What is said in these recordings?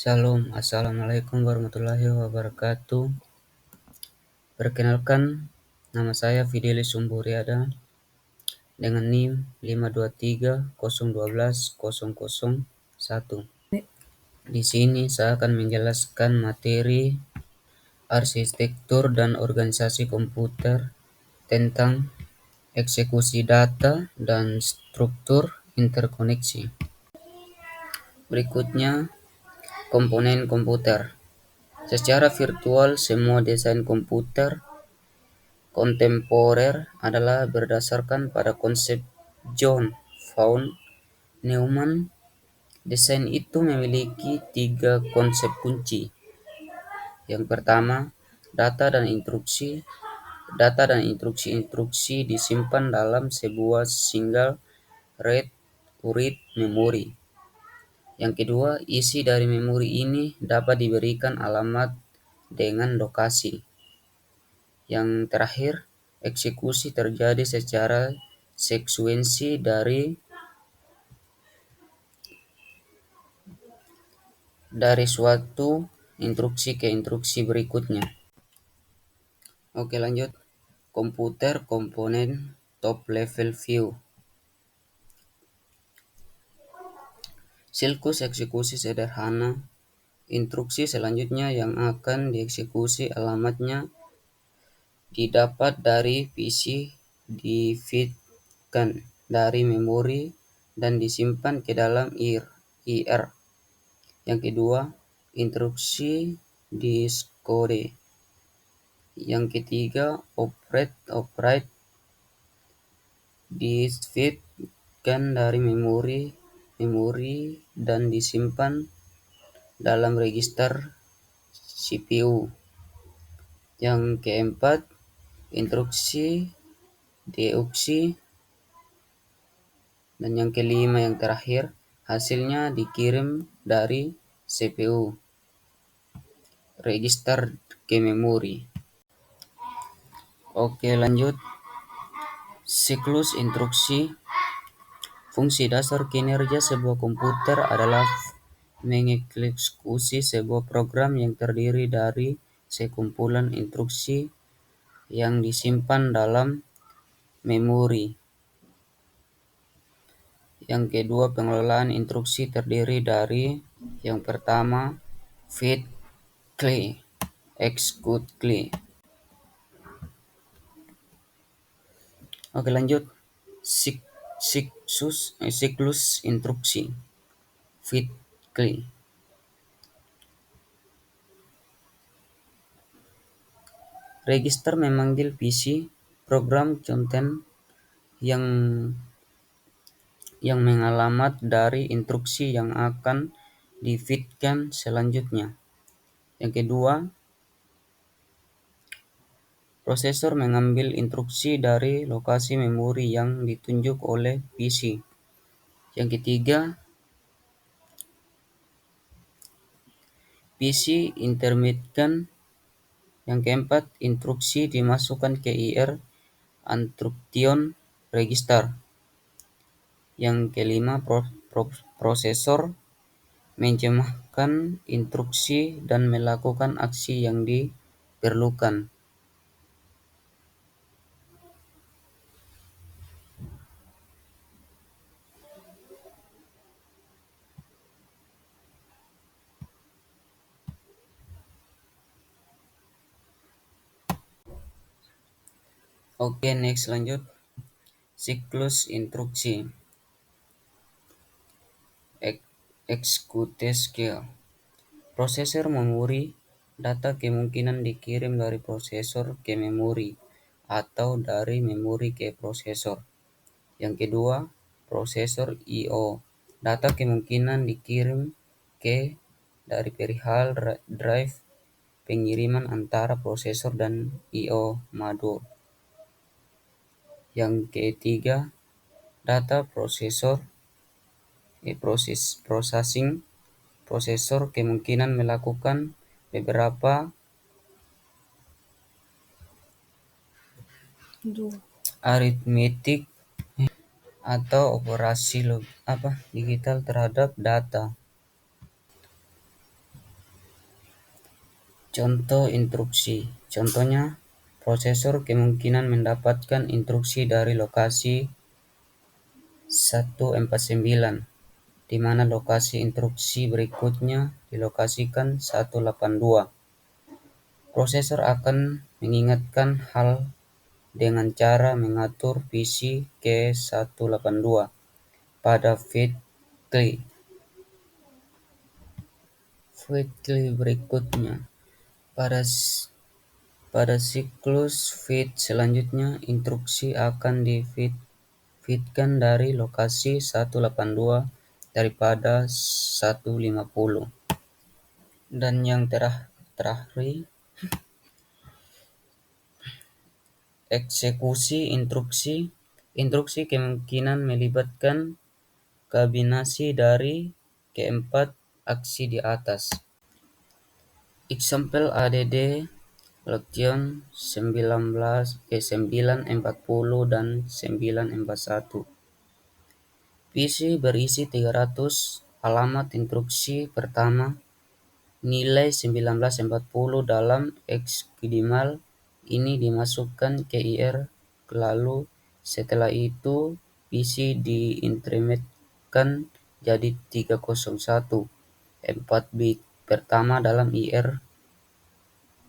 Shalom, Assalamualaikum warahmatullahi wabarakatuh. Perkenalkan, nama saya Fidelis Sumburiada dengan NIM 5230121. Di sini saya akan menjelaskan materi arsitektur dan organisasi komputer tentang eksekusi data dan struktur interkoneksi. Berikutnya, komponen komputer. Secara virtual, semua desain komputer kontemporer adalah berdasarkan pada konsep John von Neumann. Desain itu memiliki 3 konsep kunci. Yang pertama, data dan instruksi. Data dan instruksi-instruksi disimpan dalam sebuah single read memory. Yang kedua, isi dari memori ini dapat diberikan alamat dengan lokasi. Yang terakhir, eksekusi terjadi secara sekuensi dari suatu instruksi ke instruksi berikutnya. Oke, lanjut. Komputer komponen top level view. Siklus eksekusi sederhana. Instruksi selanjutnya yang akan dieksekusi alamatnya didapat dari PC, di-feed-kan dari memori dan disimpan ke dalam IR. Yang kedua, instruksi diskode. Yang ketiga, operate di-feed-kan dari memori dan disimpan dalam register CPU. Yang keempat, instruksi deauxi. Dan yang kelima, yang terakhir, hasilnya dikirim dari CPU register ke memori. Oke, lanjut. Siklus instruksi. Fungsi dasar kinerja sebuah komputer adalah mengeksekusi sebuah program yang terdiri dari sekumpulan instruksi yang disimpan dalam memori. Yang kedua, pengelolaan instruksi terdiri dari yang pertama, feed key, execute key. Oke, lanjut. Siklus instruksi. Feed key. Register memanggil PC, program content yang mengalamat dari instruksi yang akan di-feed-kan selanjutnya. Yang kedua, prosesor mengambil instruksi dari lokasi memori yang ditunjuk oleh PC. Yang ketiga, PC intermittent. Yang keempat, instruksi dimasukkan ke IR instruction register. Yang kelima, prosesor menerjemahkan instruksi dan melakukan aksi yang diperlukan. Oke, next, lanjut. Siklus instruksi. Execute skill. Prosesor memori. Data kemungkinan dikirim dari prosesor ke memori atau dari memori ke prosesor. Yang kedua, prosesor I/O. Data kemungkinan dikirim dari perihal drive pengiriman antara prosesor dan I/O modul. Yang ketiga, data processing. Prosesor kemungkinan melakukan beberapa aritmetik atau operasi digital terhadap data. Contoh instruksi. Contohnya, prosesor kemungkinan mendapatkan instruksi dari lokasi 149, di mana lokasi instruksi berikutnya dilokasikan 182. Prosesor akan mengingatkan hal dengan cara mengatur visi ke 182 pada feed key berikutnya. Pada siklus feed selanjutnya, instruksi akan di-feedkan dari lokasi 182 daripada 150. Dan yang terakhir, eksekusi instruksi. Instruksi kemungkinan melibatkan kombinasi dari keempat aksi di atas. Example ADD Lotion 940 dan 941. Visi berisi 300, alamat instruksi pertama, nilai 1940 dalam hexadecimal ini dimasukkan ke IR, lalu setelah itu visi diinkrementkan jadi 301, 4 bit pertama dalam IR,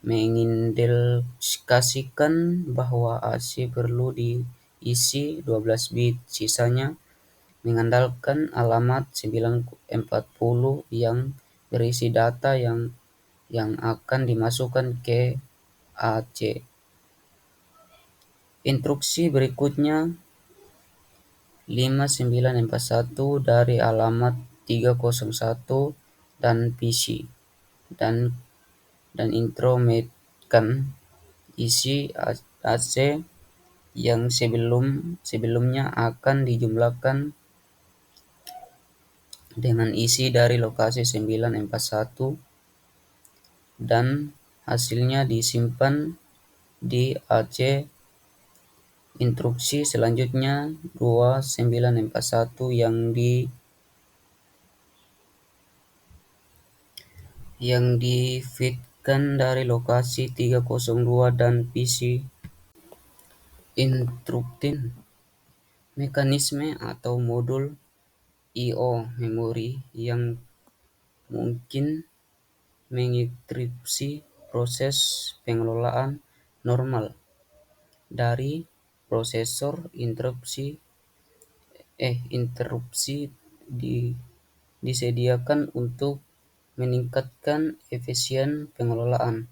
mengindikasikan bahwa AC perlu diisi 12 bit, sisanya mengandalkan alamat 940 yang berisi data yang akan dimasukkan ke AC. Instruksi berikutnya 5941 dari alamat 301 dan PC dan intrometkan isi AC yang sebelumnya akan dijumlahkan dengan isi dari lokasi 941 dan hasilnya disimpan di AC. Instruksi selanjutnya 2941 yang di-feedkan dari lokasi 302 dan PC. Instruction mekanisme atau modul I/O memori yang mungkin menginterupsi proses pengelolaan normal dari prosesor. Interupsi disediakan untuk meningkatkan efisien pengelolaan.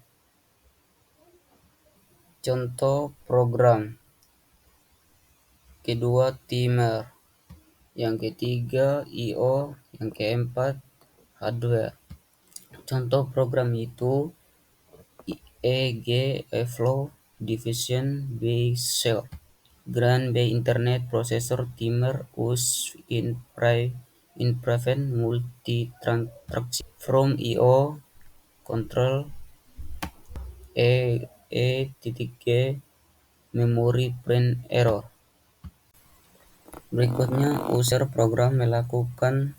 Contoh program. Kedua, timer. Yang ketiga, I/O. Yang keempat, hardware. Contoh program itu Flow, Division by Cell, Grand by Internet Processor Timer used in prevent multi-transaction from I/O control E.G memory print error. Berikutnya, user program melakukan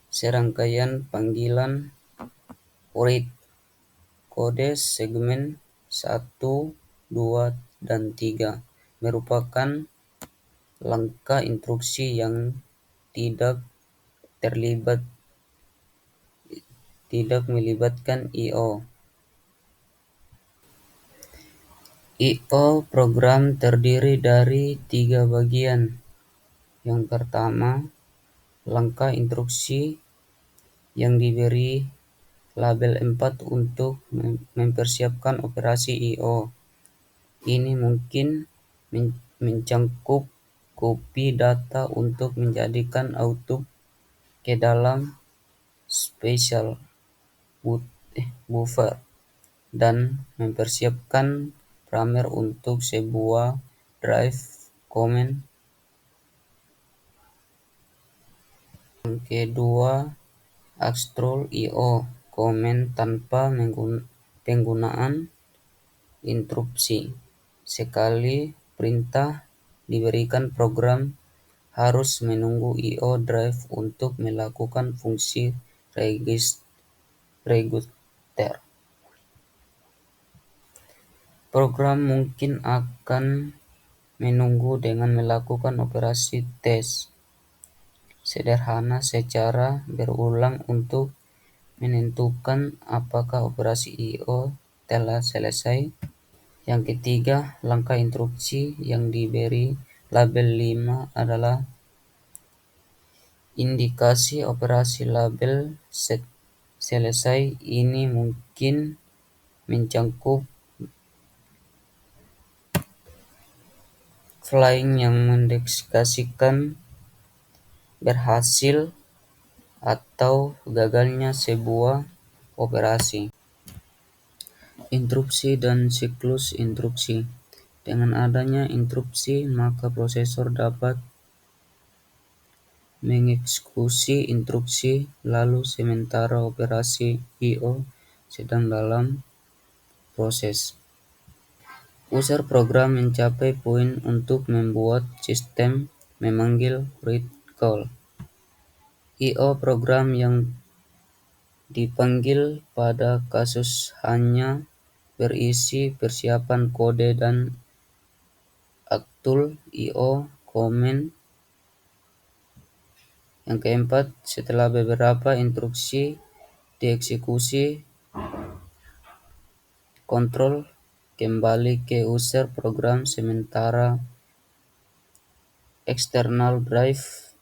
serangkaian panggilan read kode segmen 1, 2, dan 3 merupakan langkah instruksi yang tidak melibatkan I/O. I/O program terdiri dari 3 bagian. Yang pertama, langkah instruksi yang diberi label 4 untuk mempersiapkan operasi I/O. Ini mungkin mencakup copy data untuk menjadikan output ke dalam special buffer dan mempersiapkan firmware untuk sebuah drive command. Yang kedua, actual I/O command tanpa penggunaan interupsi. Sekali perintah diberikan, program harus menunggu I/O drive untuk melakukan fungsi register. Program mungkin akan menunggu dengan melakukan operasi tes sederhana secara berulang untuk menentukan apakah operasi I/O telah selesai. Yang ketiga, langkah instruksi yang diberi label 5 adalah indikasi operasi. Label selesai ini mungkin mencakup flying yang mengindikasikan berhasil atau gagalnya sebuah operasi. Interupsi dan siklus instruksi. Dengan adanya interupsi, maka prosesor dapat mengeksekusi instruksi, lalu sementara operasi I/O sedang dalam proses. User program mencapai poin untuk membuat sistem memanggil read call. I/O program yang dipanggil pada kasus hanya berisi persiapan kode dan aktul I/O komen. Yang keempat, setelah beberapa instruksi dieksekusi, kontrol kembali ke user program sementara external drive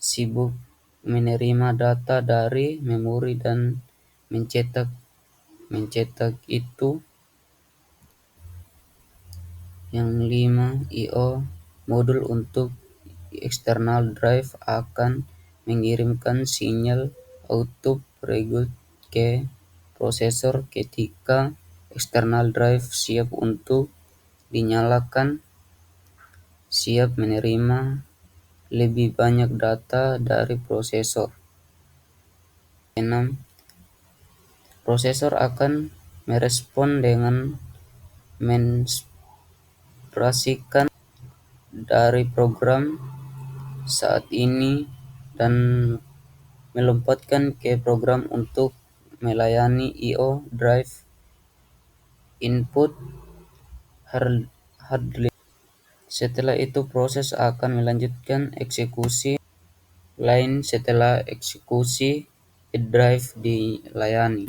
sibuk menerima data dari memori dan mencetak itu. Yang lima, I/O modul untuk external drive akan mengirimkan sinyal output regut ke prosesor ketika external drive siap untuk dinyalakan, siap menerima lebih banyak data dari prosesor. 6. Prosesor akan merespon dengan menginstruksikan dari program saat ini dan melompatkan ke program untuk melayani I/O drive input harddisk. Setelah itu proses akan melanjutkan eksekusi lain setelah eksekusi drive dilayani.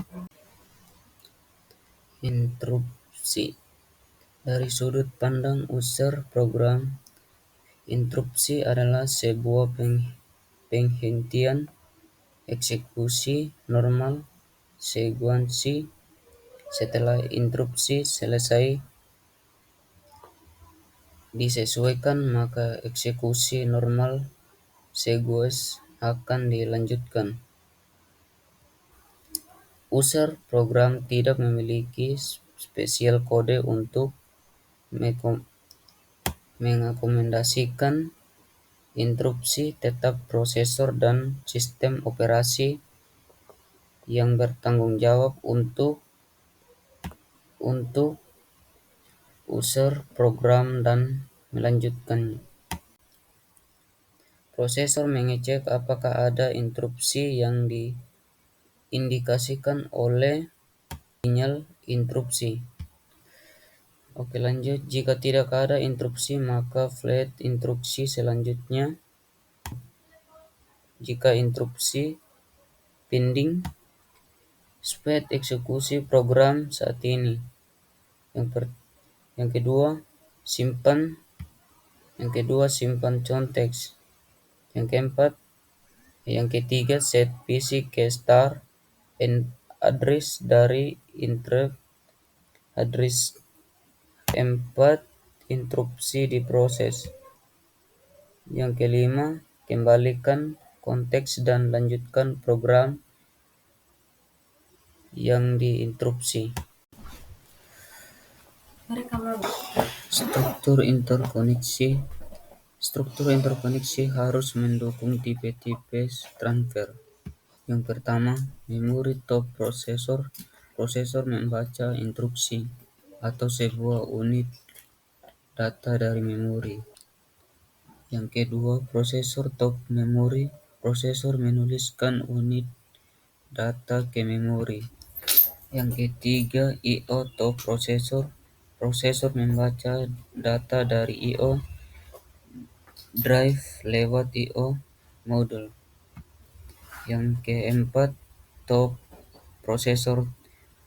Interupsi. Dari sudut pandang user program, interupsi adalah sebuah penghentian eksekusi normal sekuensi. Setelah interupsi selesai disesuaikan, maka eksekusi normal sekuensi akan dilanjutkan. User program tidak memiliki spesial kode untuk mengakomodasikan interupsi, tetap prosesor dan sistem operasi yang bertanggung jawab untuk user program dan melanjutkannya. Prosesor mengecek apakah ada interupsi yang diindikasikan oleh sinyal interupsi. Oke, lanjut. Jika tidak ada interupsi, maka flight instruksi selanjutnya. Jika interupsi pending, speed eksekusi program saat ini. Yang kedua, simpan konteks. Yang ketiga, set PC ke start and address dari interrupt address. 4. Interupsi diproses. Yang kelima, kembalikan konteks dan lanjutkan program yang diinterupsi. Struktur interkoneksi harus mendukung tipe-tipe transfer. Yang pertama, memori top prosesor. Prosesor membaca instruksi atau sebuah unit data dari memori. Yang kedua, prosesor top memori. Prosesor menuliskan unit data ke memori. Yang ketiga, I/O top prosesor. Prosesor membaca data dari I/O drive lewat I/O modul. Yang keempat, top prosesor.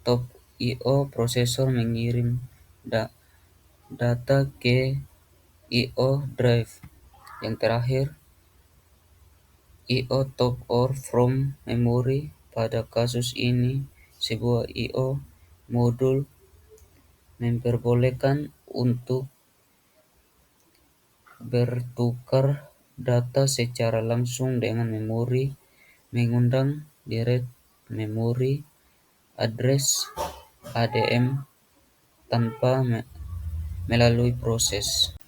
Top I/O prosesor mengirim data ke I/O drive. Yang terakhir, I/O top or from memory. Pada kasus ini, sebuah I/O modul memperbolehkan untuk bertukar data secara langsung dengan memori, mengundang Direct Memory Address (ADM) tanpa melalui proses.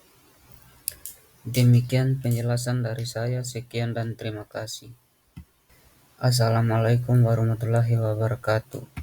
Demikian penjelasan dari saya. Sekian dan terima kasih. Assalamualaikum warahmatullahi wabarakatuh.